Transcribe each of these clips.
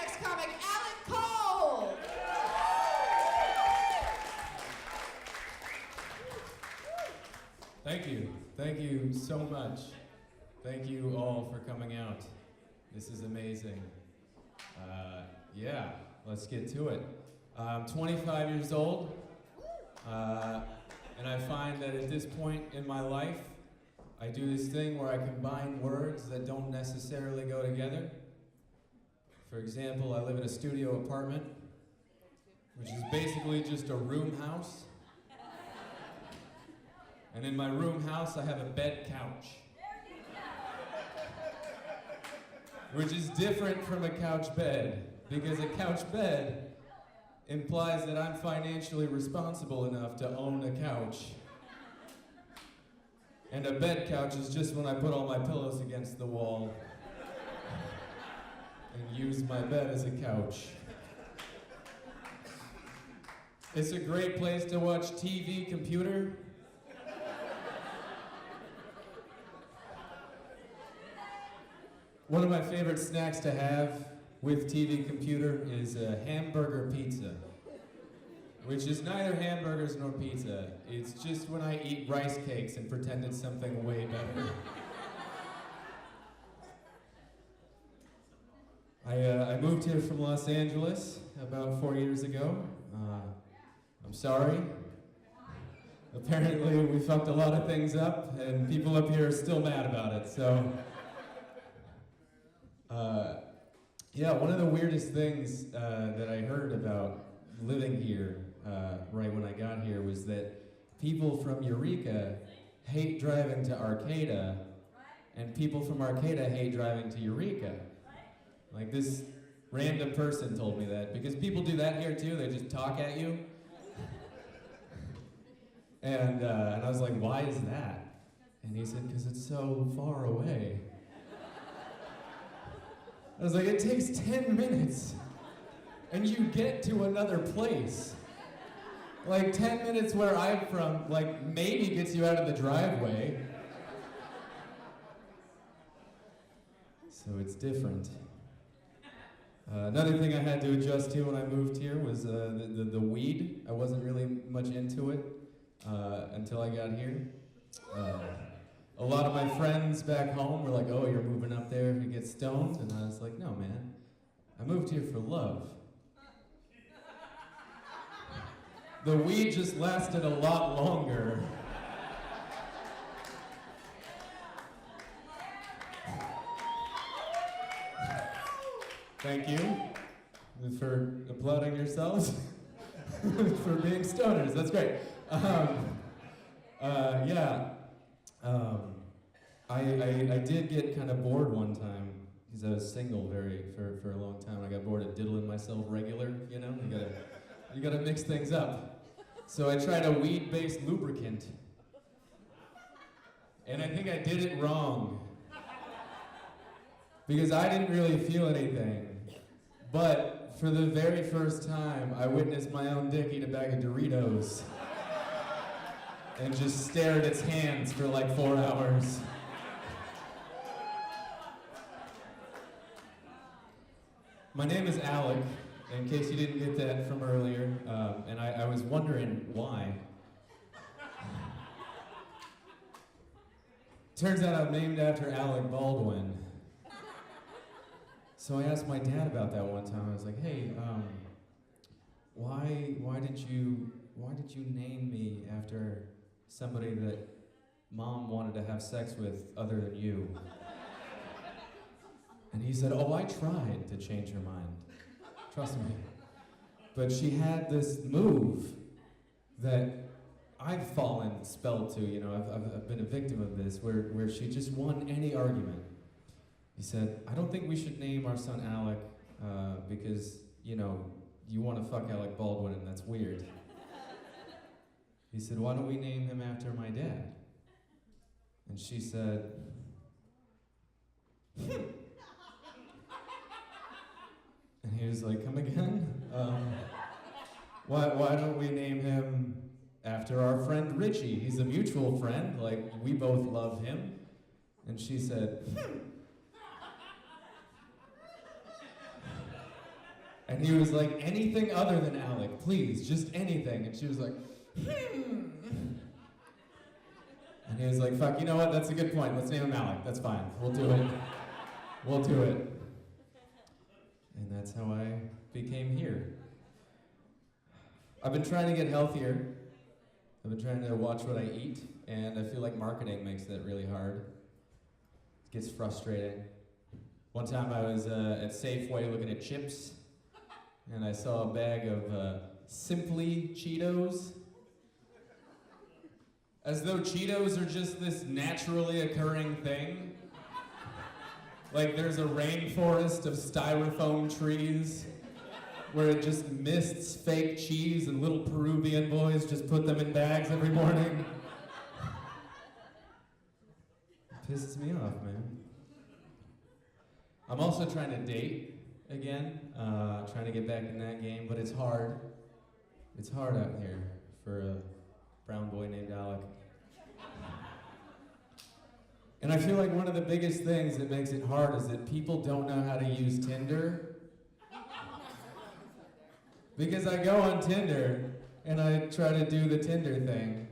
next comic, Alec Cole. Thank you. Thank you so much. Thank you all for coming out. This is amazing. Yeah, let's get to it. I'm 25 years old, and I find that at this point in my life, I do this thing where I combine words that don't necessarily go together. For example, I live in a studio apartment, which is basically just a room house. And in my room house, I have a bed couch, which is different from a couch bed, because a couch bed implies that I'm financially responsible enough to own a couch. And a bed couch is just when I put all my pillows against the wall and use my bed as a couch. It's a great place to watch TV, computer. One of my favorite snacks to have with TV computer is a hamburger pizza, which is neither hamburgers nor pizza. It's just when I eat rice cakes and pretend it's something way better. I moved here from Los Angeles about 4 years ago. I'm sorry. Apparently we fucked a lot of things up, and people up here are still mad about it, so. Yeah, one of the weirdest things that I heard about living here right when I got here was that people from Eureka hate driving to Arcata, and people from Arcata hate driving to Eureka. Like, this random person told me that, because people do that here too, they just talk at you. And I was like, why is that? And he said, because it's so far away. I was like, it takes 10 minutes, and you get to another place. Like, 10 minutes where I'm from, like, maybe gets you out of the driveway. So it's different. Another thing I had to adjust to when I moved here was the weed. I wasn't really much into it until I got here. A lot of my friends back home were like, oh, you're moving up there to get stoned? And I was like, no, man. I moved here for love. The weed just lasted a lot longer. Thank you for applauding yourselves for being stoners. That's great. I did get kind of bored one time because I was single for a long time. I got bored of diddling myself regular, you know? You gotta mix things up. So I tried a weed-based lubricant. And I think I did it wrong. Because I didn't really feel anything. But for the very first time, I witnessed my own dick eat a bag of Doritos. And just stare at its hands for like 4 hours. My name is Alec, in case you didn't get that from earlier, and I was wondering why. Turns out I'm named after Alec Baldwin. So I asked my dad about that one time. I was like, hey, why did you name me after somebody that Mom wanted to have sex with other than you? And he said, oh, I tried to change her mind. Trust me. But she had this move that I've fallen spell to, you know, I've been a victim of this, where she just won any argument. He said, I don't think we should name our son Alec because, you know, you want to fuck Alec Baldwin and that's weird. He said, why don't we name him after my dad? And she said, And he was like, come again? Why don't we name him after our friend Richie? He's a mutual friend, like, we both love him. And she said, And he was like, anything other than Alec, please, just anything. And she was like, And he was like, fuck, you know what, that's a good point. Let's name him Alec, that's fine. We'll do it. We'll do it. And that's how I became here. I've been trying to get healthier. I've been trying to watch what I eat, and I feel like marketing makes that really hard. It gets frustrating. One time I was at Safeway looking at chips, and I saw a bag of Simply Cheetos. As though Cheetos are just this naturally occurring thing. Like there's a rainforest of styrofoam trees where it just mists fake cheese and little Peruvian boys just put them in bags every morning. It pisses me off, man. I'm also trying to date again, trying to get back in that game, but it's hard. It's hard out here for a brown boy named Alec. And I feel like one of the biggest things that makes it hard is that people don't know how to use Tinder. Because I go on Tinder and I try to do the Tinder thing,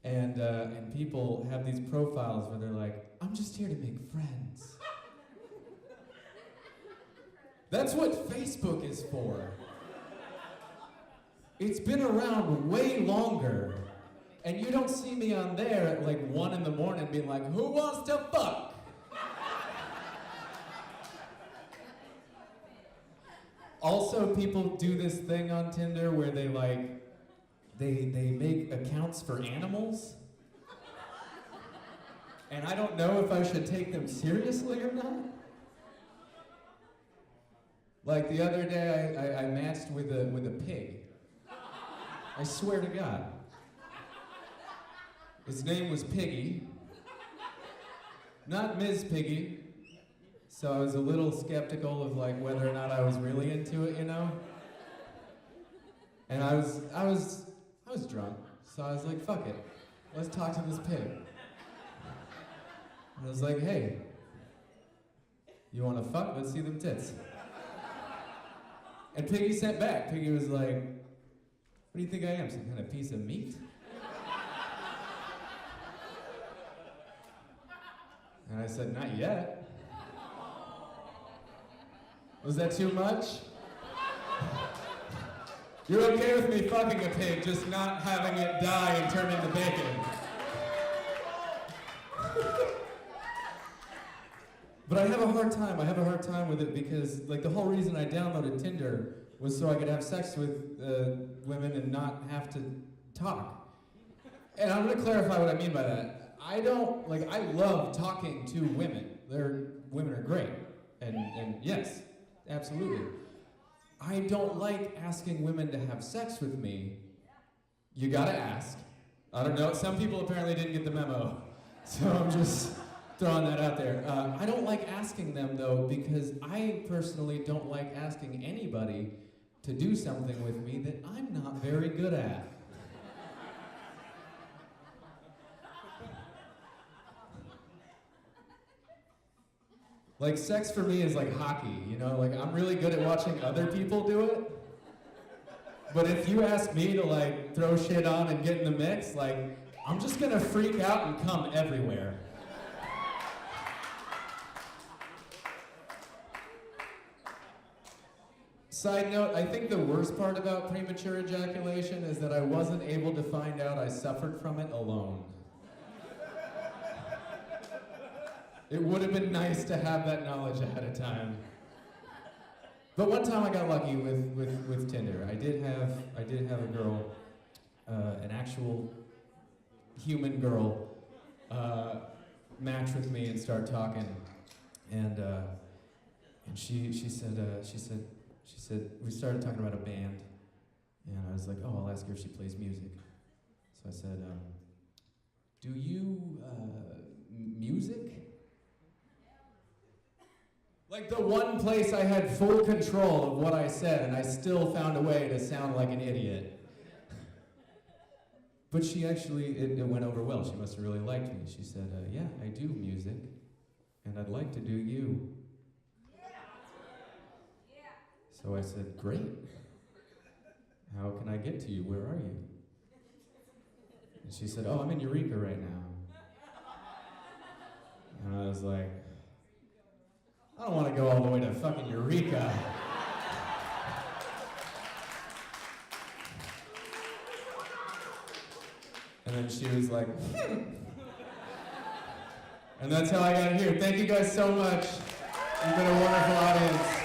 and people have these profiles where they're like, I'm just here to make friends. That's what Facebook is for. It's been around way longer, and you don't see me on there at like 1 in the morning being like, who wants to fuck? Also, people do this thing on Tinder where they make accounts for animals. And I don't know if I should take them seriously or not. Like the other day, I matched with a pig. I swear to God. His name was Piggy. Not Ms. Piggy. So I was a little skeptical of like whether or not I was really into it, you know? And I was drunk, so I was like, fuck it. Let's talk to this pig. And I was like, hey, you wanna fuck? Let's see them tits. And Piggy sent back. Piggy was like, what do you think I am, some kind of piece of meat? And I said, not yet. Was that too much? You're okay with me fucking a pig, just not having it die and turn into bacon. But I have a hard time with it because like the whole reason I downloaded Tinder was so I could have sex with women and not have to talk. And I'm gonna clarify what I mean by that. I love talking to women. Women are great. And yes, absolutely. I don't like asking women to have sex with me. You gotta ask. I don't know, some people apparently didn't get the memo. So I'm just throwing that out there. I don't like asking them though, because I personally don't like asking anybody to do something with me that I'm not very good at. Like sex for me is like hockey, you know? Like I'm really good at watching other people do it. But if you ask me to like throw shit on and get in the mix, like I'm just gonna freak out and come everywhere. Side note, I think the worst part about premature ejaculation is that I wasn't able to find out I suffered from it alone. It would have been nice to have that knowledge ahead of time. But one time I got lucky with Tinder. I did have a girl, an actual human girl, match with me and start talking, and she said we started talking about a band, and I was like, oh, I'll ask her if she plays music. So I said, do you music? Like the one place I had full control of what I said, and I still found a way to sound like an idiot. But she actually, it went over well. She must have really liked me. She said, yeah, I do music, and I'd like to do you. So I said, great. How can I get to you? Where are you? And she said, oh, I'm in Eureka right now. And I was like, I don't want to go all the way to fucking Eureka. And then she was like, And that's how I got here. Thank you guys so much. You've been a wonderful audience.